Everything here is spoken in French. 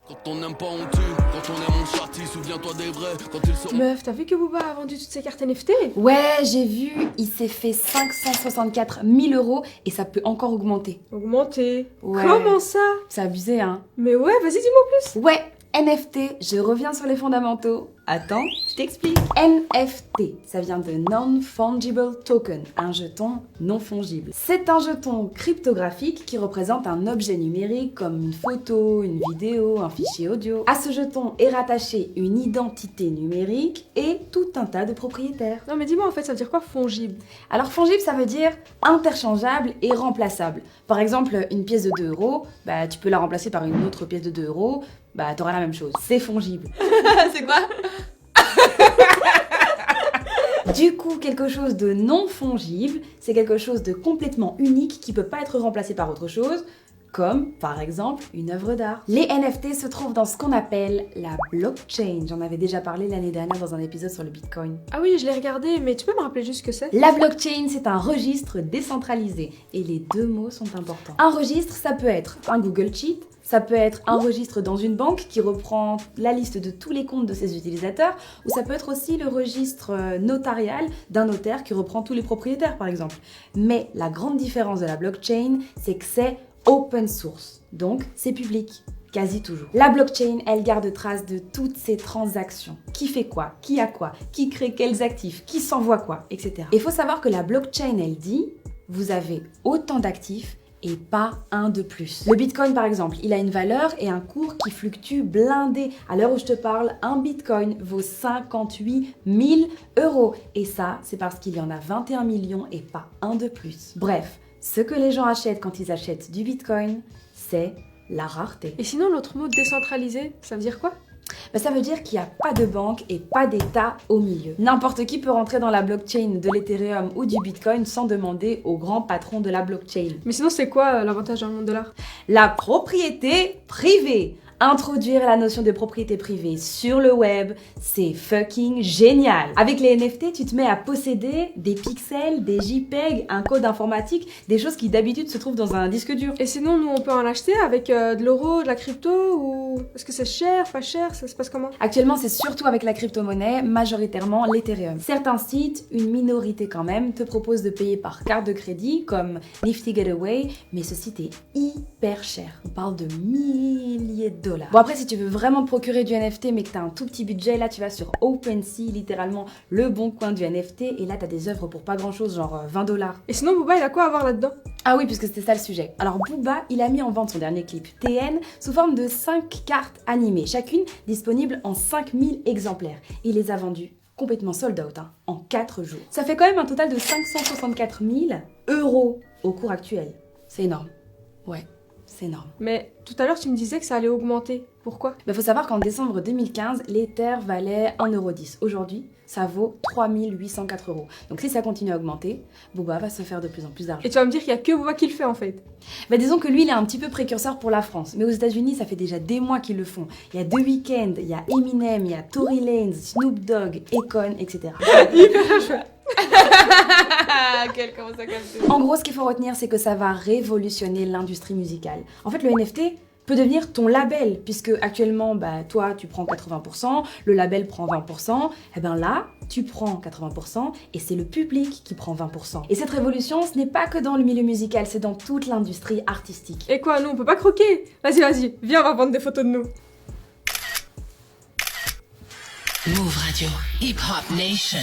Quand on n'aime pas on tue, quand on aime on châtie, souviens-toi des vrais, quand ils seront... Meuf, t'as vu que Booba a vendu toutes ses cartes NFT? Ouais, j'ai vu, il s'est fait 564 000 € et ça peut encore augmenter. Augmenté. Ouais. Comment ça? C'est abusé, hein? Mais ouais, vas-y, dis-moi plus. Ouais, NFT, je reviens sur les fondamentaux. Attends, je t'explique. NFT, ça vient de Non-Fungible Token, un jeton non fongible. C'est un jeton cryptographique qui représente un objet numérique comme une photo, une vidéo, un fichier audio. À ce jeton est rattachée une identité numérique et tout un tas de propriétaires. Non mais dis-moi en fait, ça veut dire quoi fongible? Alors fongible, ça veut dire interchangeable et remplaçable. Par exemple, une pièce de 2 €, bah, tu peux la remplacer par une autre pièce de 2 €, bah, t'auras la même chose. C'est fongible. C'est quoi? Du coup, quelque chose de non fongible, c'est quelque chose de complètement unique qui peut pas être remplacé par autre chose, comme par exemple une œuvre d'art. Les NFT se trouvent dans ce qu'on appelle la blockchain. J'en avais déjà parlé l'année dernière dans un épisode sur le Bitcoin. Ah oui, je l'ai regardé, mais tu peux me rappeler juste ce que c'est? La blockchain, c'est un registre décentralisé et les deux mots sont importants. Un registre, ça peut être un Google Sheet, ça peut être un registre dans une banque qui reprend la liste de tous les comptes de ses utilisateurs, ou ça peut être aussi le registre notarial d'un notaire qui reprend tous les propriétaires par exemple. Mais la grande différence de la blockchain, c'est que c'est open source, donc c'est public. Quasi toujours. La blockchain, elle garde trace de toutes ces transactions. Qui fait quoi? Qui a quoi? Qui crée quels actifs? Qui s'envoie quoi? Etc. Et il faut savoir que la blockchain, elle dit, vous avez autant d'actifs et pas un de plus. Le Bitcoin par exemple, il a une valeur et un cours qui fluctue blindé. À l'heure où je te parle, un Bitcoin vaut 58 000 €. Et ça, c'est parce qu'il y en a 21 millions et pas un de plus. Bref, ce que les gens achètent quand ils achètent du Bitcoin, c'est la rareté. Et sinon, l'autre mot décentralisé, ça veut dire quoi? Ben, ça veut dire qu'il n'y a pas de banque et pas d'État au milieu. N'importe qui peut rentrer dans la blockchain de l'Ethereum ou du Bitcoin sans demander au grand patron de la blockchain. Mais sinon, c'est quoi l'avantage dans le monde de l'art? La propriété privée. Introduire la notion de propriété privée sur le web, c'est fucking génial. Avec les NFT, tu te mets à posséder des pixels, des JPEG, un code informatique, des choses qui d'habitude se trouvent dans un disque dur. Et sinon, nous, on peut en acheter avec de l'euro, de la crypto, ou est-ce que c'est cher, pas cher, ça se passe comment? Actuellement, c'est surtout avec la crypto-monnaie, majoritairement l'Ethereum. Certains sites, une minorité quand même, te proposent de payer par carte de crédit, comme Nifty Getaway, mais ce site est hyper cher. On parle de milliers de $. Bon après, si tu veux vraiment te procurer du NFT mais que t'as un tout petit budget, là tu vas sur OpenSea, littéralement le bon coin du NFT, et là t'as des œuvres pour pas grand chose, genre 20 $. Et sinon, Booba, il a quoi à voir là-dedans? Ah oui, puisque c'était ça le sujet. Alors Booba, il a mis en vente son dernier clip TN sous forme de 5 cartes animées, chacune disponible en 5000 exemplaires. Il les a vendues complètement sold out, hein, en 4 jours. Ça fait quand même un total de 564 000 € au cours actuel. C'est énorme. Ouais. C'est énorme. Mais tout à l'heure, tu me disais que ça allait augmenter. Pourquoi? Il faut savoir qu'en décembre 2015, l'Ether valait 1,10 €. Aujourd'hui, ça vaut 3 804 €. Donc si ça continue à augmenter, Booba va se faire de plus en plus d'argent. Et tu vas me dire qu'il y a que Booba qui le fait en fait. Bah disons que lui, il est un petit peu précurseur pour la France. Mais aux États-Unis, ça fait déjà des mois qu'ils le font. Il y a The Weeknd, il y a Eminem, il y a Tory Lanez, Snoop Dogg, Akon, etc. Hyper chouette. Quel comment ça capte. En gros, ce qu'il faut retenir, c'est que ça va révolutionner l'industrie musicale. En fait, le NFT peut devenir ton label, puisque actuellement, bah, toi, tu prends 80%, le label prend 20%, et bien là, tu prends 80% et c'est le public qui prend 20%. Et cette révolution, ce n'est pas que dans le milieu musical, c'est dans toute l'industrie artistique. Et quoi, nous, on peut pas croquer? Vas-y, viens, on va prendre des photos de nous. Move Radio, Hip Hop Nation.